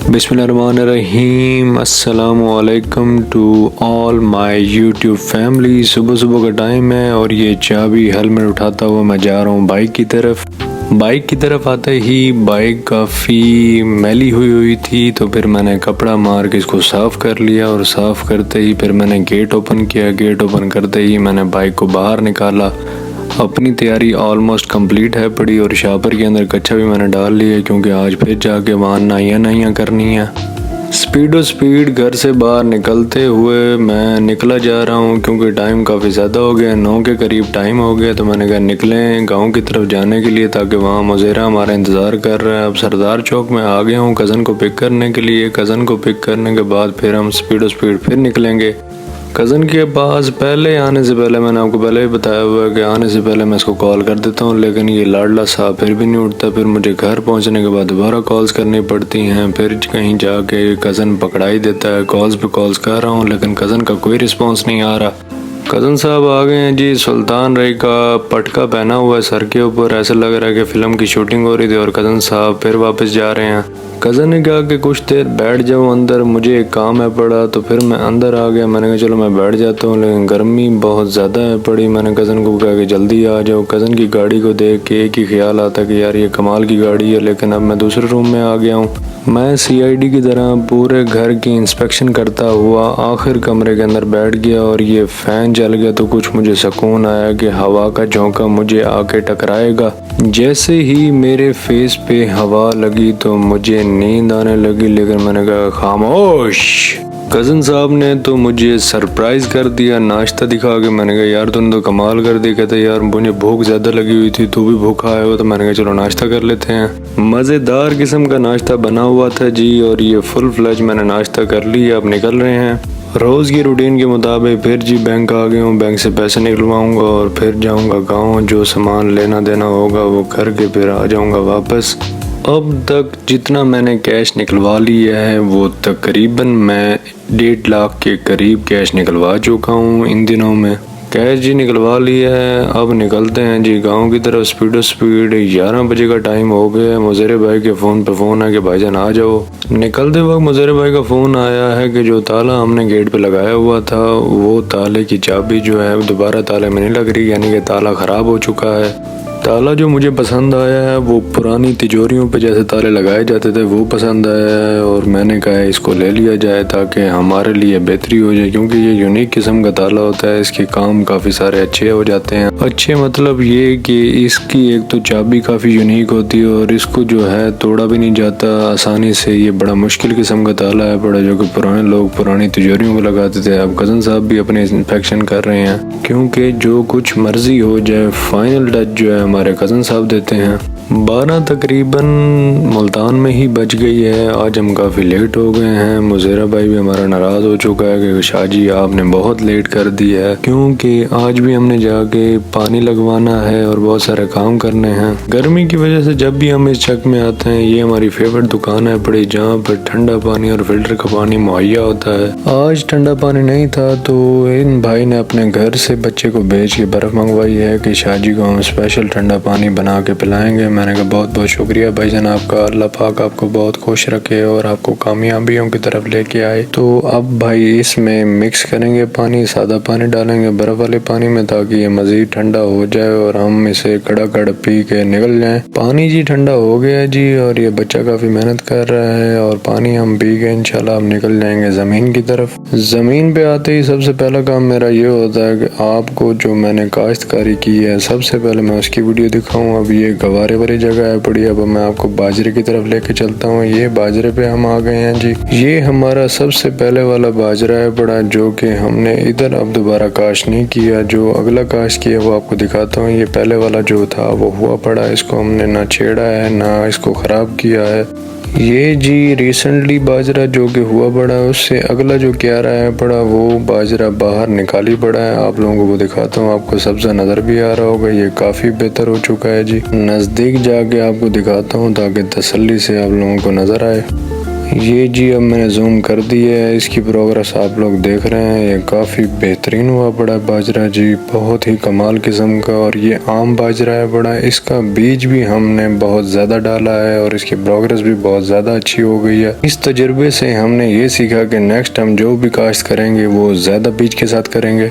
बिस्मिल्लाहिर्रहमानिर्रहीम। अस्सलामुअलैकुम to all my YouTube family. सुबह सुबह का टाइम है और ये चाबी हेलमेट उठाता हुआ मैं जा रहा हूँ बाइक की तरफ आते ही बाइक काफ़ी मैली हुई थी, तो फिर मैंने कपड़ा मार के इसको साफ़ कर लिया और साफ़ करते ही फिर मैंने गेट ओपन किया। गेट ओपन करते ही मैंने बाइक को बाहर निकाला। अपनी तैयारी ऑलमोस्ट कंप्लीट है पड़ी और शापर के अंदर कच्चा भी मैंने डाल लिया, क्योंकि आज फिर जाके वहाँ नाइयाँ करनी है। स्पीड घर से बाहर निकलते हुए मैं निकला जा रहा हूँ, क्योंकि टाइम काफ़ी ज़्यादा हो गया, 9 के करीब टाइम हो गया। तो मैंने कहा निकलें गांव की तरफ जाने के लिए, ताकि वहाँ मुज़ेरा हमारा इंतज़ार कर रहा है। अब सरदार चौक में आ गया हूँ कज़न को पिक करने के लिए। कज़न को पिक करने के बाद फिर हम स्पीड फिर निकलेंगे कज़न के पास। पहले आने से पहले मैंने आपको पहले ही बताया हुआ है कि आने से पहले मैं इसको कॉल कर देता हूँ, लेकिन ये लाडला साहब फिर भी नहीं उठता। फिर मुझे घर पहुँचने के बाद दोबारा कॉल्स करनी पड़ती हैं, फिर कहीं जाके कज़न पकड़ा ही देता है। कॉल्स पे कॉल्स कर रहा हूँ लेकिन कज़न का कोई रिस्पॉन्स नहीं आ रहा। कज़न साहब आ गए हैं जी। सुल्तान रई का पटका पहना हुआ है सर के ऊपर, ऐसा लग रहा है कि फ़िल्म की शूटिंग हो रही थी। और कज़न साहब फिर वापस जा रहे हैं। कज़न ने कहा कि कुछ देर बैठ जाओ अंदर, मुझे एक काम है पड़ा। तो फिर मैं अंदर आ गया। मैंने कहा चलो मैं बैठ जाता हूँ, लेकिन गर्मी बहुत ज़्यादा है पड़ी। मैंने कज़न को कहा कि जल्दी आ जाओ। कज़न की गाड़ी को देख के एक ही ख्याल आता कि यार ये कमाल की गाड़ी है, लेकिन अब मैं दूसरे रूम में आ गया हूँ। मैं CID की तरह पूरे घर की इंस्पेक्शन करता हुआ आखिर कमरे के अंदर बैठ गया और ये फ़ैन चल गया तो कुछ मुझे सुकून आया कि हवा का झोंका मुझे आके टकराएगा। जैसे ही मेरे फेस पे हवा लगी तो मुझे नींद आने लगी, लेकिन मैंने कहा खामोश। कज़न साहब ने तो मुझे सरप्राइज़ कर दिया नाश्ता दिखा के। मैंने कहा यार तुमने तो कमाल कर दी। कहते यार मुझे भूख ज़्यादा लगी हुई थी, तू भी भूखा आया हो, तो मैंने कहा चलो नाश्ता कर लेते हैं। मज़ेदार किस्म का नाश्ता बना हुआ था जी, और ये फुल फ्लैज मैंने नाश्ता कर लिया। अब निकल रहे हैं रोज़ की रूटीन के मुताबिक। फिर जी बैंक आ गया हूँ, बैंक से पैसे निकलवाऊँगा और फिर जाऊँगा गाँव। जो सामान लेना देना होगा वो करके फिर आ जाऊँगा वापस। अब तक जितना मैंने कैश निकलवा लिया है वो तकरीबन मैं 1.5 लाख के करीब कैश निकलवा चुका हूँ इन दिनों में। कैश जी निकलवा लिया है। अब निकलते हैं जी गांव की तरफ स्पीड। 11 बजे का टाइम हो गया है। मुज़ेरे भाई के फ़ोन पे फ़ोन है कि भाईजान आ जाओ। निकलते वक्त मुज़ेरे भाई का फ़ोन आया है कि जो ताला हमने गेट पे लगाया हुआ था वो ताले की चाबी जो है दोबारा ताले में नहीं लग रही, यानी कि ताला ख़राब हो चुका है। ताला जो मुझे पसंद आया है वो पुरानी तिजोरियों पे जैसे ताले लगाए जाते थे वो पसंद आया है, और मैंने कहा है इसको ले लिया जाए ताकि हमारे लिए बेहतरी हो जाए, क्योंकि ये यूनिक किस्म का ताला होता है। इसके काम काफ़ी सारे अच्छे हो जाते हैं। अच्छे मतलब ये कि इसकी एक तो चाबी काफ़ी यूनिक होती है और इसको जो है तोड़ा भी नहीं जाता आसानी से। ये बड़ा मुश्किल किस्म का ताला है बड़ा, जो कि पुराने लोग पुरानी तिजोरियों में लगाते थे। अब कज़न साहब भी अपने इंस्पेक्शन कर रहे हैं, क्योंकि जो कुछ मर्जी हो जाए फाइनल टच जो है हमारे कज़न साहब देते हैं। 12 तकरीबन मुल्तान में ही बज गई है। आज हम काफ़ी लेट हो गए हैं। मुज़ेरा भाई भी हमारा नाराज़ हो चुका है कि शाहजी आपने बहुत लेट कर दी है, क्योंकि आज भी हमने जाके पानी लगवाना है और बहुत सारे काम करने हैं। गर्मी की वजह से जब भी हम इस चक में आते हैं, ये हमारी फेवरेट दुकान है बड़ी, जहाँ पर ठंडा पानी और फिल्टर का पानी मुहैया होता है। आज ठंडा पानी नहीं था तो इन भाई ने अपने घर से बच्चे को भेज के बर्फ़ मंगवाई है कि शाहजी को हम स्पेशल ठंडा पानी बना के पिलाएंगे। मैंने कहा बहुत बहुत शुक्रिया भाईजान आपका, अल्लाह पाक आपको बहुत खुश रखे और आपको कामयाबियों की तरफ लेके आए। तो अब भाई इसमें मिक्स करेंगे पानी, सादा पानी डालेंगे बर्फ़ वाले पानी में, ताकि ये मज़ीद ठंडा हो जाए और हम इसे कड़ा पी के निकल जाएं। पानी जी ठंडा हो गया जी, और ये बच्चा काफ़ी मेहनत कर रहा है और पानी हम पी के इंशाल्लाह हम निकल जाएंगे ज़मीन की तरफ। ज़मीन पे आते ही सबसे पहला काम मेरा ये होता है कि आपको जो मैंने काश्तकारी की है सबसे पहले मैं उसकी वीडियो दिखाऊँ। अब ये गवारे वाली जगह है पड़ी। अब मैं आपको बाजरे की तरफ लेके चलता हूँ। ये बाजरे पे हम आ गए हैं जी। ये हमारा सबसे पहले वाला बाजरा है बड़ा, जो कि हमने इधर अब दोबारा काश नहीं किया। जो अगला काश किया वो आपको दिखाता हूँ। ये पहले वाला जो था वो हुआ पड़ा, इसको हमने ना छेड़ा है ना इसको ख़राब किया है। ये जी रिसेंटली बाजरा जो कि हुआ पड़ा है, उससे अगला जो क्यारा है पड़ा वो बाजरा बाहर निकाली पड़ा है। आप लोगों को वो दिखाता हूँ। आपको सब्ज़ा नज़र भी आ रहा होगा, ये काफ़ी बेहतर हो चुका है जी। नज़दीक जाके आपको दिखाता हूँ ताकि तसल्ली से आप लोगों को नज़र आए। ये जी अब मैंने जूम कर दिया है, इसकी प्रोग्रेस आप लोग देख रहे हैं। ये काफ़ी बेहतरीन हुआ बड़ा बाजरा जी, बहुत ही कमाल किस्म का। और ये आम बाजरा है बड़ा, इसका बीज भी हमने बहुत ज़्यादा डाला है और इसकी प्रोग्रेस भी बहुत ज़्यादा अच्छी हो गई है। इस तजुर्बे से हमने ये सीखा कि नेक्स्ट टाइम जो भी काश्त करेंगे वो ज़्यादा बीज के साथ करेंगे।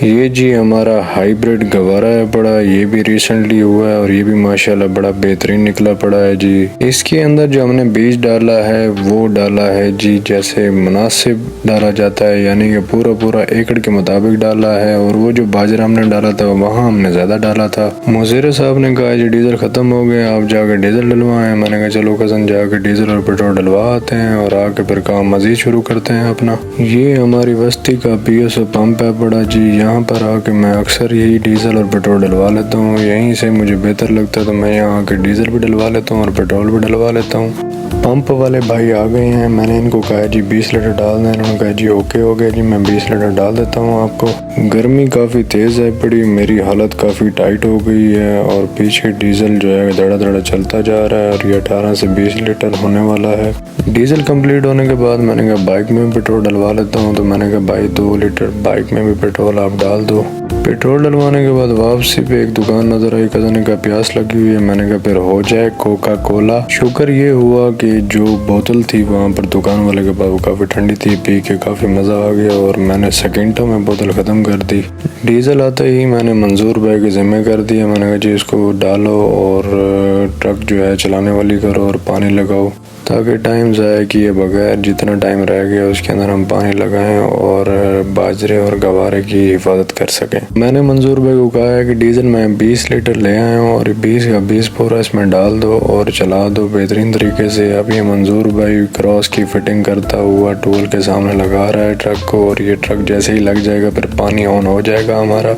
ये जी हमारा हाइब्रिड गवारा है बड़ा, ये भी रिसेंटली हुआ है और ये भी माशाल्लाह बड़ा बेहतरीन निकला पड़ा है जी। इसके अंदर जो हमने बीज डाला है वो डाला है जी जैसे मुनासिब डाला जाता है, यानी कि पूरा पूरा एकड़ के मुताबिक डाला है। और वो जो बाजरा हमने डाला था वहाँ हमने ज़्यादा डाला था। मुज़ीर साहब ने कहा जी डीजल ख़त्म हो गया, आप जाकर डीजल डलवाएं। मैंने कहा चलो कज़न जाकर डीजल और पेट्रोल डलवा आते हैं और आके फिर काम मज़ीद शुरू करते हैं अपना। ये हमारी बस्ती का PSO पंप है बड़ा जी, यहाँ पर आके मैं अक्सर यही डीजल और पेट्रोल डलवा लेता हूँ। यहीं से मुझे बेहतर लगता है तो मैं यहाँ आके डीजल भी डलवा लेता हूँ और पेट्रोल भी डलवा लेता हूँ। पंप वाले भाई आ गए हैं, मैंने इनको कहा जी 20 लीटर डाल दें। इन्होंने कहा जी ओके हो गया जी, मैं 20 लीटर डाल देता हूँ आपको। गर्मी काफ़ी तेज़ है पड़ी, मेरी हालत काफ़ी टाइट हो गई है और पीछे डीजल जो है धड़ा धड़ा चलता जा रहा है और ये 18 से 20 लीटर होने वाला है। डीजल कंप्लीट होने के बाद मैंने कहा बाइक में भी पेट्रोल डलवा लेता हूँ, तो मैंने कहा भाई 2 लीटर बाइक में भी पेट्रोल आप डाल दो। पेट्रोल डलवाने के बाद वापसी पे एक दुकान नजर आई, कज़न का प्यास लगी हुई है। मैंने कहा फिर हो जाए कोका कोला। शुक्र ये हुआ कि जो बोतल थी वहाँ पर दुकान वाले के पास वो काफ़ी ठंडी थी, पी के काफ़ी मज़ा आ गया और मैंने सेकेंडों में बोतल ख़त्म कर दी। डीजल आते ही मैंने मंजूर भाई के ज़िम्मे कर दिया। मैंने कहा जी इसको डालो और ट्रक जो है चलाने वाली करो और पानी लगाओ, ताकि टाइम ज़ाया किए बगैर जितना टाइम रह गया उसके अंदर हम पानी लगाएं और बाजरे और गवारे की हिफाजत कर सकें। मैंने मंजूर भाई को कहा है कि डीजल मैं 20 लीटर ले आया हूँ और 20 का 20 पूरा इसमें डाल दो और चला दो बेहतरीन तरीके से। अब ये मंजूर भाई क्रॉस की फिटिंग करता हुआ टूल के सामने लगा रहा है ट्रक को, और ये ट्रक जैसे ही लग जाएगा फिर पानी ऑन हो जाएगा हमारा।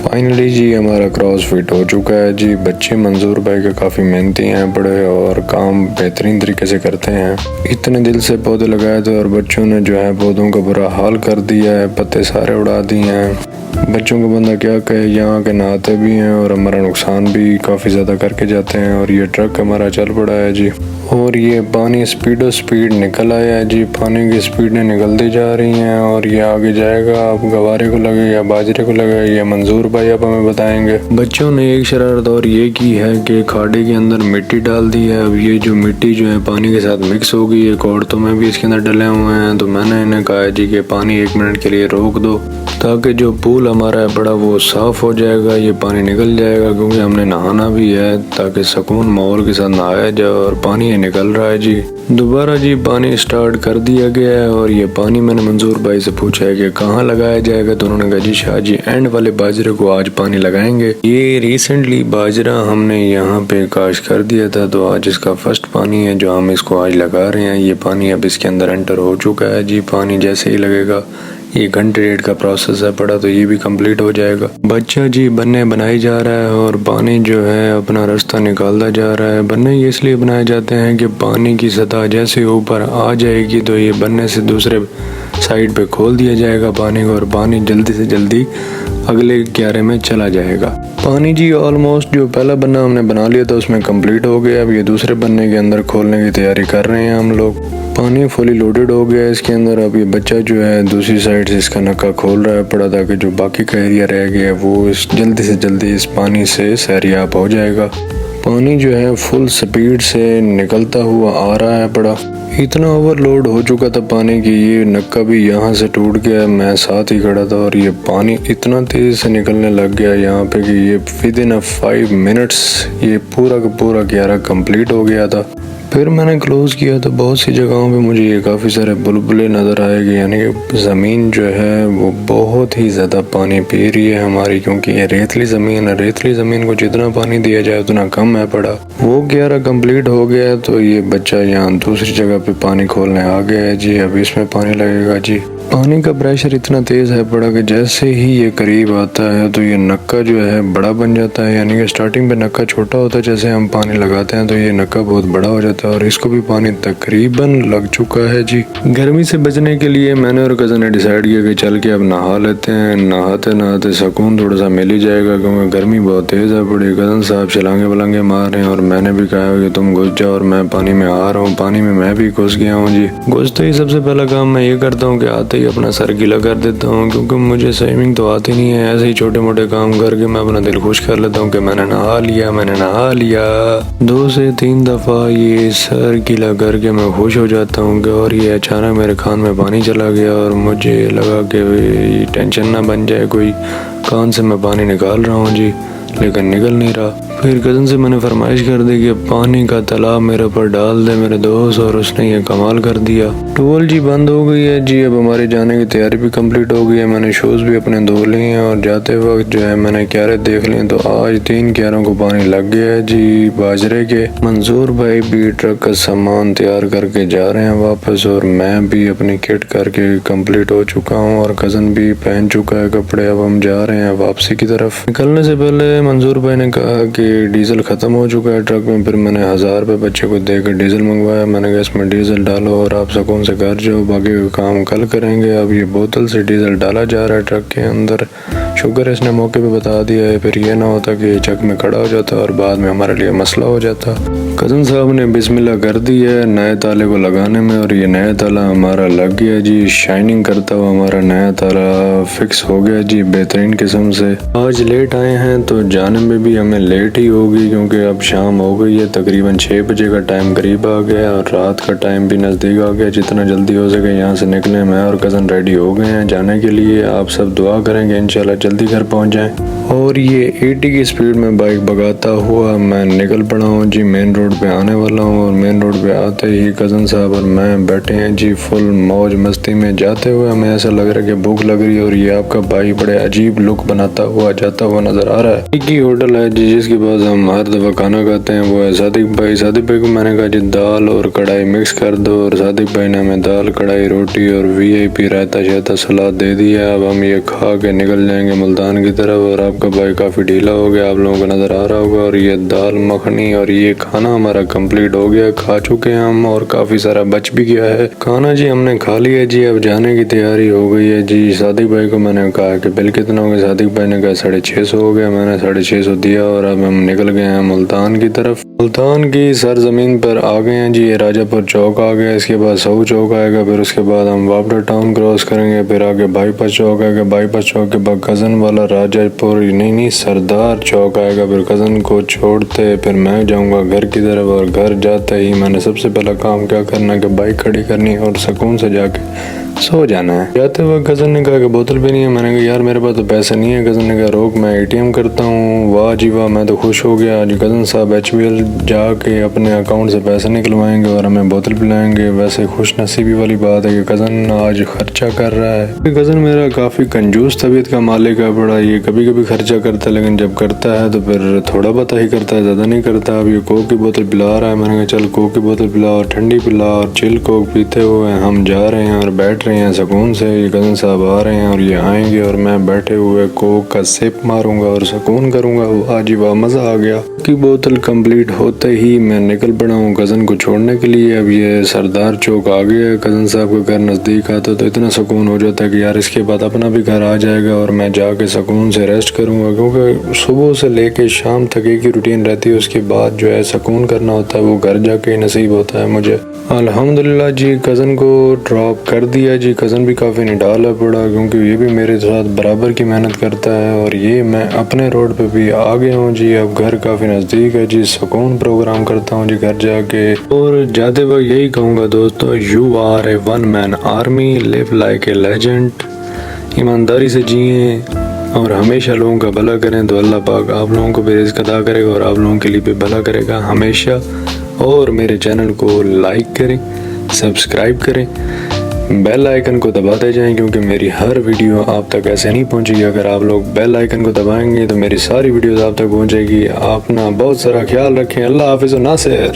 फाइनली जी हमारा क्रॉस फिट हो चुका है जी। बच्चे मंजूर भाई के काफ़ी मेहनती हैं बड़े और काम बेहतरीन तरीके से करते हैं। इतने दिल से पौधे लगाए थे और बच्चों ने जो है पौधों का बुरा हाल कर दिया है, पत्ते सारे उड़ा दिए हैं। बच्चों को बंदा क्या कहे, यहाँ के नहाते भी हैं और हमारा नुकसान भी काफ़ी ज़्यादा करके जाते हैं। और ये ट्रक हमारा चल पड़ा है जी, और ये पानी स्पीड निकल आया है जी। पानी की स्पीडें निकलती जा रही हैं और ये आगे जाएगा। अब गवारे को लगे या बाजरे को लगे ये मंजूर भाई अब हमें बताएंगे। बच्चों ने एक शरारत और ये की है कि खाड़े के अंदर मिट्टी डाल दी है। अब ये जो मिट्टी जो है पानी के साथ मिक्स हो गई है, औरतों में भी इसके अंदर डले हुए हैं। तो मैंने इन्हें कहा जी कि पानी 1 मिनट के लिए रोक दो, ताकि जो पूल हमारा है बड़ा वो साफ़ हो जाएगा, ये पानी निकल जाएगा, क्योंकि हमने नहाना भी है ताकि सुकून माहौल के साथ नहाया जाए। और पानी ये निकल रहा है जी। दोबारा जी पानी स्टार्ट कर दिया गया है और ये पानी मैंने मंजूर भाई से पूछा है कि कहाँ लगाया जाएगा, तो उन्होंने कहा जी शाह जी एंड वाले बाजरे को आज पानी लगाएंगे। ये रिसेंटली बाजरा हमने यहाँ पे काश कर दिया था, तो आज इसका फर्स्ट पानी है जो हम इसको आज लगा रहे हैं। ये पानी अब इसके अंदर एंटर हो चुका है जी। पानी जैसे ही लगेगा, ये घंटे डेढ़ का प्रोसेस है पड़ा, तो ये भी कंप्लीट हो जाएगा। बच्चा जी बन्ने बनाई जा रहा है और पानी जो है अपना रास्ता निकालता जा रहा है। बन्ने ये इसलिए बनाए जाते हैं कि पानी की सतह जैसे ऊपर आ जाएगी तो ये बन्ने से दूसरे साइड पे खोल दिया जाएगा पानी को, और पानी जल्दी से जल्दी अगले क्यारे में चला जाएगा। पानी जी ऑलमोस्ट जो पहला बन्ना हमने बना लिया था उसमें कंप्लीट हो गया। अब ये दूसरे बन्ने के अंदर खोलने की तैयारी कर रहे हैं हम लोग। पानी फुली लोडेड हो गया है इसके अंदर। अब ये बच्चा जो है दूसरी साइड से इसका नक्का खोल रहा है पड़ा, ताकि जो बाकी का एरिया रह गया है वो जल्दी से जल्दी इस पानी से सैरियाब हो जाएगा। पानी जो है फुल स्पीड से निकलता हुआ आ रहा है पड़ा। इतना ओवरलोड हो चुका था पानी की, ये नक्का भी यहाँ से टूट गया। मैं साथ ही खड़ा था और ये पानी इतना तेज़ से निकलने लग गया यहाँ पे कि ये विदिन 5 मिनट्स ये पूरा का पूरा क्यारा कंप्लीट हो गया था। फिर मैंने क्लोज़ किया तो बहुत सी जगहों पे मुझे ये काफ़ी सारे बुलबुले नज़र आएंगे, यानी कि ज़मीन जो है वो बहुत ही ज़्यादा पानी पी रही है हमारी, क्योंकि ये रेतली ज़मीन है। रेतली ज़मीन को जितना पानी दिया जाए उतना कम है पड़ा। वो क्यारा कंप्लीट हो गया तो ये बच्चा यहाँ दूसरी जगह पे पानी खोलने आ गया है जी। अब इसमें पानी लगेगा जी। पानी का प्रेशर इतना तेज़ है पड़ा कि जैसे ही ये करीब आता है तो ये नक्का जो है बड़ा बन जाता है, यानी कि स्टार्टिंग पे नक्का छोटा होता है, जैसे हम पानी लगाते हैं तो ये नक्का बहुत बड़ा हो जाता है और इसको भी पानी तकरीबन लग चुका है जी। गर्मी से बचने के लिए मैंने और कज़न ने डिसाइड किया कि चल के अब नहा लेते हैं। नहाते नहाते सुकून थोड़ा सा मिल ही जाएगा क्योंकि गर्मी बहुत तेज़ है पड़ी। कज़न साहब छलांगे वलांगे मार रहे हैं और मैंने भी कहा कि तुम घुस जाओ और मैं पानी में आ रहा हूँ। पानी में मैं भी घुस गया हूँ जी। घुसते ही सबसे पहला काम मैं ये करता हूँ कि आते ही अपना सर गीला कर देता हूँ क्योंकि मुझे स्विमिंग तो आती नहीं है। ऐसे ही छोटे मोटे काम करके मैं अपना दिल खुश कर लेता हूँ कि मैंने नहा लिया। 2 से 3 दफ़ा ये सर गीला करके मैं खुश हो जाता हूँ कि और ये अचानक मेरे कान में पानी चला गया और मुझे लगा कि टेंशन ना बन जाए कोई, कान से मैं पानी निकाल रहा हूँ जी, लेकिन निकल नहीं रहा। फिर कज़न से मैंने फरमाइश कर दी कि पानी का तालाब मेरे ऊपर डाल दे मेरे दोस्त, और उसने ये कमाल कर दिया। टूल जी बंद हो गई है जी। अब हमारे जाने की तैयारी भी कंप्लीट हो गई है। मैंने शूज़ भी अपने धो लिए हैं और जाते वक्त जो है मैंने क्यारे देख लिए तो आज 3 क्यारों को पानी लग गया है जी बाजरे के। मंजूर भाई भी ट्रक का सामान तैयार करके जा रहे हैं वापस और मैं भी अपनी किट करके कंप्लीट हो चुका हूँ और कज़न भी पहन चुका है कपड़े। अब हम जा रहे हैं वापसी की तरफ। निकलने से पहले मंजूर भाई ने कहा कि डीजल ख़त्म हो चुका है ट्रक में। फिर मैंने 1000 रुपये बच्चे को देकर डीजल मंगवाया। मैंने कहा इसमें डीजल डालो और आप सुकून से घर जाओ, बाकी का काम कल करेंगे। अब ये बोतल से डीजल डाला जा रहा है ट्रक के अंदर। शुक्र है इसने मौके पे बता दिया है, फिर ये ना होता कि ये चक में खड़ा हो जाता और बाद में हमारे लिए मसला हो जाता। कज़न साहब ने बिस्मिल्लाह कर दी है नए ताले को लगाने में और ये नया ताला हमारा लग गया जी। शाइनिंग करता हुआ हमारा नया ताला फिक्स हो गया जी बेहतरीन किस्म से। आज लेट आए हैं तो जाने में भी हमें लेट ही होगी क्योंकि अब शाम हो गई है। तकरीबन 6 बजे का टाइम करीब आ गया और रात का टाइम भी नज़दीक आ गया। जितना जल्दी हो सके यहाँ से निकलें। मैं और कज़न रेडी हो गए हैं जाने के लिए। आप सब दुआ करेंगे इंशाल्लाह जल्दी घर पहुँच जाएँ। और ये 80 की स्पीड में बाइक भगाता हुआ मैं निकल पड़ा हूँ जी। मेन रोड पे आने वाला हूँ और मेन रोड पे आते ही कज़न साहब और मैं बैठे हैं जी फुल मौज मस्ती में। जाते हुए हमें ऐसा लग रहा है कि भूख लग रही है और ये आपका भाई बड़े अजीब लुक बनाता हुआ जाता हुआ नज़र आ रहा है। एक ही होटल है जी जिसके पास हम हर दफ़ा खाना खाते हैं, वो है सादिक भाई। सादिक भाई को मैंने कहा जी दाल और कढ़ाई मिक्स कर दो और सादिक भाई ने हमें दाल कढ़ाई रोटी और VIP रायता शहता सलाद दे दिया। अब हम ये खा के निकल जाएंगे मुल्तान की तरफ। और आपका भाई काफ़ी ढीला हो गया, आप लोगों को नज़र आ रहा होगा। और ये दाल मखनी और ये खाना हमारा कंप्लीट हो गया, खा चुके हैं हम और काफ़ी सारा बच भी गया है खाना जी। हमने खा लिया जी। अब जाने की तैयारी हो गई है जी। सादिक भाई को मैंने कहा कि बिल कितना हो गया। सादिक भाई ने कहा 650 हो गया। मैंने 650 दिया और अब हम निकल गए हैं मुल्तान की तरफ। मुल्तान की सरजमीन पर आ गए हैं जी। ये राजापुर चौक आ गया, इसके बाद सऊ चौक आएगा, फिर उसके बाद हम वापडा टाउन क्रॉस करेंगे, फिर आगे बाईपास चौक आएगा। बाईपास चौक के बाद कज़न वाला राजापुर नहीं सरदार चौक आएगा। फिर कज़न को छोड़ते फिर मैं जाऊंगा घर की तरफ। और घर जाते ही मैंने सबसे पहला काम क्या करना है कि बाइक खड़ी करनी और सुकून से जाके सो जाना है। जाते वक्त कज़न ने कहा कि बोतल भी नहीं है। मैंने कहा यार मेरे पास तो पैसे नहीं है। कज़न ने कहा रोक मैं ATM करता हूँ। वाह जी वाह, मैं तो खुश हो गया। आज कज़न साहब HBL जाके अपने अकाउंट से पैसे निकलवाएंगे और हमें बोतल पिलाएंगे। वैसे खुश नसीबी वाली बात है कि कज़न आज खर्चा कर रहा है। कज़न मेरा काफ़ी कंजूस तबीयत का मालिक है बड़ा। ये कभी कभी खर्चा करता है लेकिन जब करता है तो फिर थोड़ा बहुत ही करता है, ज़्यादा नहीं करता। अब ये कोक की बोतल पिला रहा है। मैंने कहा चल कोक की बोतल पिला और ठंडी पिला और चिल कोक पीते हुए हम जा रहे हैं और बैठ रहे हैं सुकून से। ये कज़न साहब आ रहे हैं और ये आएंगे और मैं बैठे हुए कोक का सिप मारूंगा और सुकून करूंगा। आज ही वाह मज़ा आ गया। की बोतल कंप्लीट होते ही मैं निकल पड़ा हूँ कज़न को छोड़ने के लिए। अब ये सरदार चौक आ गया है। कज़न साहब का घर नज़दीक आता तो इतना सुकून हो जाता है कि यार इसके बाद अपना भी घर आ जाएगा और मैं जाके सुकून से रेस्ट करूँगा क्योंकि सुबह से लेके शाम तक एक ही रूटीन रहती है। उसके बाद जो है सुकून करना होता है वो घर जाके ही नसीब होता है मुझे। अल्हम्दुलिल्लाह जी कज़न को ड्रॉप कर दिया जी। कज़न भी काफ़ी निडाला पड़ा क्योंकि ये भी मेरे साथ बराबर की मेहनत करता है और ये मैं अपने रोड पे भी आ गया हूँ जी। अब घर काफ़ी नज़दीक है जी। सुकून प्रोग्राम करता हूँ जी घर जाके। और जाते वक्त यही कहूँगा दोस्तों, you are a one man army, live like a legend. ईमानदारी से जिए और हमेशा लोगों का भला करें तो अल्लाह पाक आप लोगों को भी रिज़्क़ अता करेगा और आप लोगों के लिए भी भला करेगा हमेशा। और मेरे चैनल को लाइक करें, सब्सक्राइब करें, बेल आइकन को दबाते जाएं क्योंकि मेरी हर वीडियो आप तक ऐसे नहीं पहुंचेगी। अगर आप लोग बेल आइकन को दबाएंगे तो मेरी सारी वीडियोस आप तक पहुंचेगी। अपना बहुत सारा ख्याल रखें। अल्लाह हाफ़िज़ व नासिर।